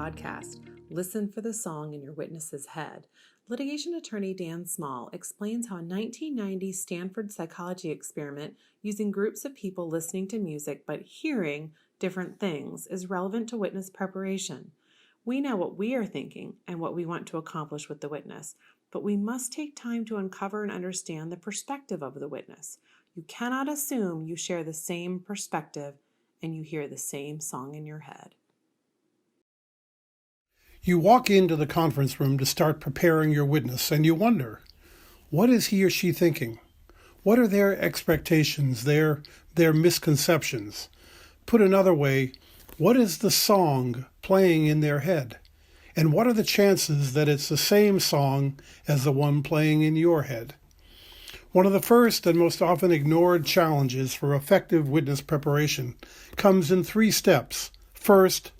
podcast, Listen for the Song in Your Witness's Head, litigation attorney Dan Small explains how a 1990 Stanford psychology experiment using groups of people listening to music but hearing different things is relevant to witness preparation. We know what we are thinking and what we want to accomplish with the witness, but we must take time to uncover and understand the perspective of the witness. You cannot assume you share the same perspective and you hear the same song in your head. You walk into the conference room to start preparing your witness and you wonder, what is he or she thinking? What are their expectations, their misconceptions? Put another way, what is the song playing in their head? And what are the chances that it's the same song as the one playing in your head? One of the first and most often ignored challenges for effective witness preparation comes in 3 steps. First,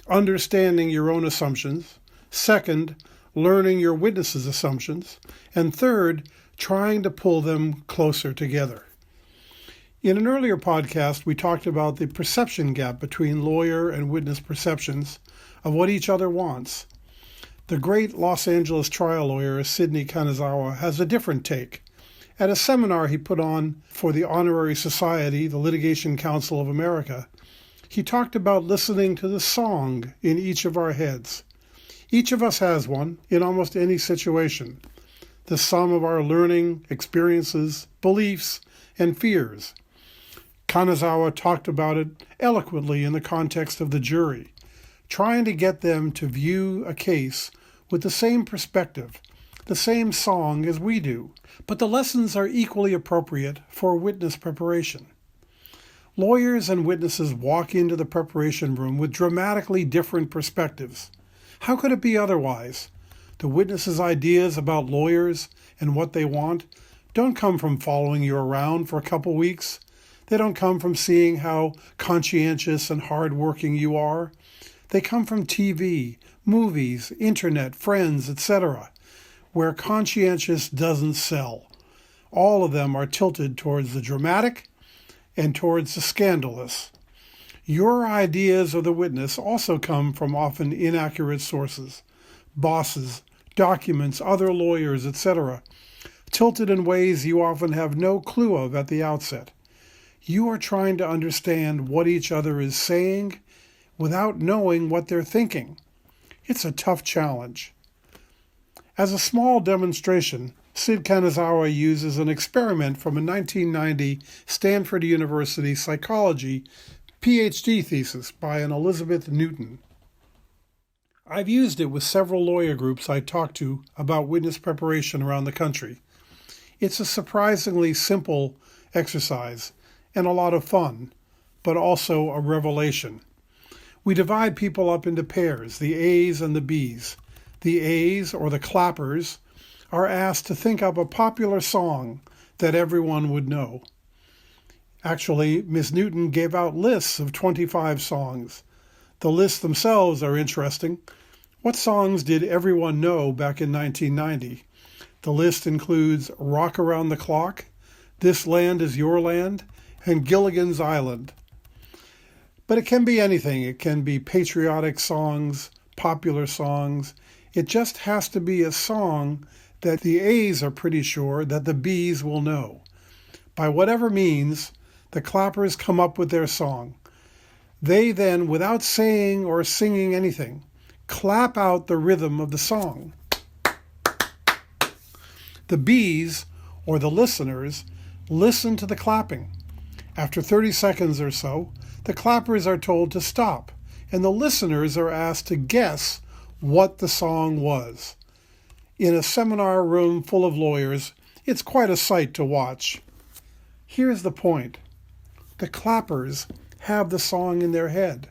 understanding your own assumptions. Second, learning your witness's assumptions. And third, trying to pull them closer together. In an earlier podcast, we talked about the perception gap between lawyer and witness perceptions of what each other wants. The great Los Angeles trial lawyer Sidney Kanazawa has a different take. At a seminar he put on for the Honorary Society, the Litigation Council of America, he talked about listening to the song in each of our heads. Each of us has one in almost any situation, the sum of our learning, experiences, beliefs, and fears. Kanazawa talked about it eloquently in the context of the jury, trying to get them to view a case with the same perspective, the same song as we do. But the lessons are equally appropriate for witness preparation. Lawyers and witnesses walk into the preparation room with dramatically different perspectives. How could it be otherwise? The witnesses' ideas about lawyers and what they want don't come from following you around for a couple weeks. They don't come from seeing how conscientious and hardworking you are. They come from TV, movies, internet, friends, etc., where conscientious doesn't sell. All of them are tilted towards the dramatic and towards the scandalous. Your ideas of the witness also come from often inaccurate sources, bosses, documents, other lawyers, etc., tilted in ways you often have no clue of at the outset. You are trying to understand what each other is saying without knowing what they're thinking. It's a tough challenge. As a small demonstration, Sid Kanazawa uses an experiment from a 1990 Stanford University psychology PhD thesis by an Elizabeth Newton. I've used it with several lawyer groups I talked to about witness preparation around the country. It's a surprisingly simple exercise and a lot of fun, but also a revelation. We divide people up into pairs, the A's and the B's. The A's, or the clappers, are asked to think up a popular song that everyone would know. Actually, Ms. Newton gave out lists of 25 songs. The lists themselves are interesting. What songs did everyone know back in 1990? The list includes Rock Around the Clock, This Land Is Your Land, and Gilligan's Island. But it can be anything. It can be patriotic songs, popular songs. It just has to be a song that the A's are pretty sure that the B's will know. By whatever means, the clappers come up with their song. They then, without saying or singing anything, clap out the rhythm of the song. The B's, or the listeners, listen to the clapping. After 30 seconds or so, the clappers are told to stop, and the listeners are asked to guess what the song was. In a seminar room full of lawyers, it's quite a sight to watch. Here's the point. The clappers have the song in their head.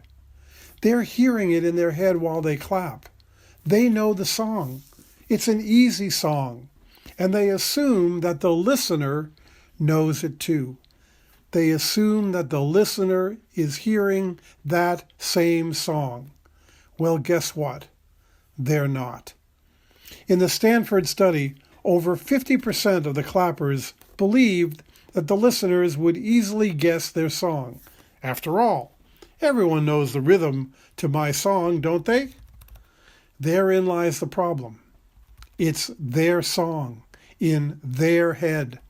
They're hearing it in their head while they clap. They know the song. It's an easy song, and they assume that the listener knows it too. They assume that the listener is hearing that same song. Well, guess what? They're not. In the Stanford study, over 50% of the clappers believed that the listeners would easily guess their song. After all, everyone knows the rhythm to my song, don't they? Therein lies the problem. It's their song, in their head.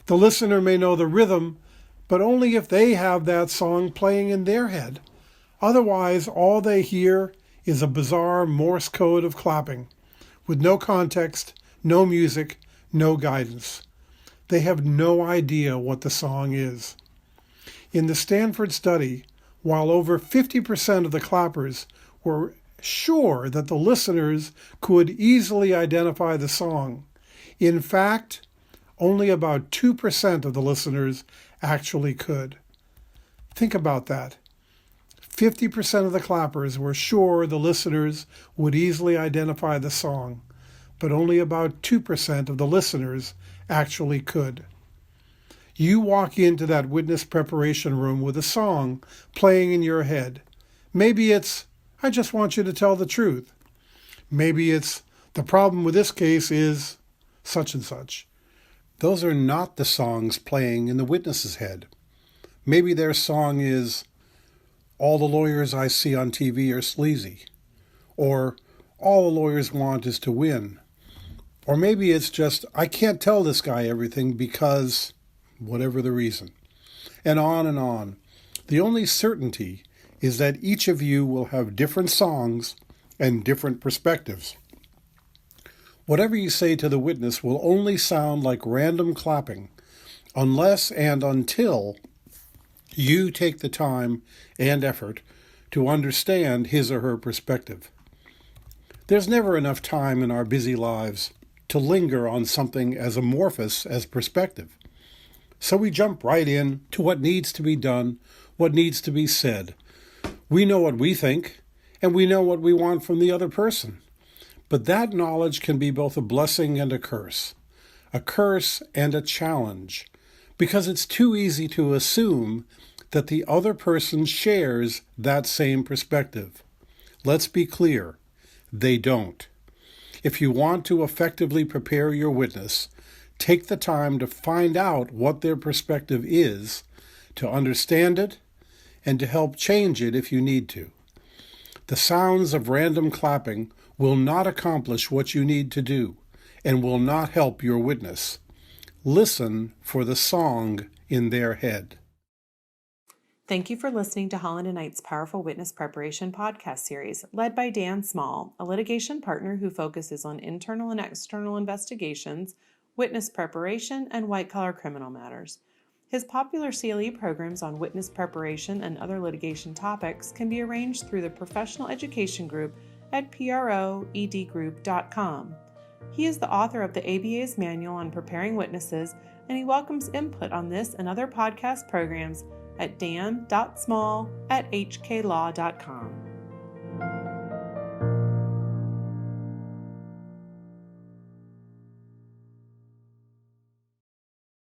The listener may know the rhythm, but only if they have that song playing in their head. Otherwise, all they hear is a bizarre Morse code of clapping, with no context, no music, no guidance. They have no idea what the song is. In the Stanford study, while over 50% of the clappers were sure that the listeners could easily identify the song, in fact, only about 2% of the listeners actually could. Think about that. 50% of the clappers were sure the listeners would easily identify the song, but only about 2% of the listeners actually could. You walk into that witness preparation room with a song playing in your head. Maybe it's, "I just want you to tell the truth." Maybe it's, "The problem with this case is such and such." Those are not the songs playing in the witness's head. Maybe their song is, "All the lawyers I see on TV are sleazy," or "All the lawyers want is to win." Or maybe it's just, "I can't tell this guy everything because," whatever the reason. And on and on. The only certainty is that each of you will have different songs and different perspectives. Whatever you say to the witness will only sound like random clapping, unless and until you take the time and effort to understand his or her perspective. There's never enough time in our busy lives to linger on something as amorphous as perspective. So we jump right in to what needs to be done, what needs to be said. We know what we think, and we know what we want from the other person. But that knowledge can be both a blessing and a curse and a challenge, because it's too easy to assume that the other person shares that same perspective. Let's be clear, they don't. If you want to effectively prepare your witness, take the time to find out what their perspective is, to understand it, and to help change it if you need to. The sounds of random clapping will not accomplish what you need to do and will not help your witness. Listen for the song in their head. Thank you for listening to Holland Knight's Powerful Witness Preparation podcast series, led by Dan Small, a litigation partner who focuses on internal and external investigations, witness preparation, and white-collar criminal matters. His popular CLE programs on witness preparation and other litigation topics can be arranged through the Professional Education Group at proedgroup.com. He is the author of the ABA's Manual on Preparing Witnesses, and he welcomes input on this and other podcast programs at dan.small@hklaw.com.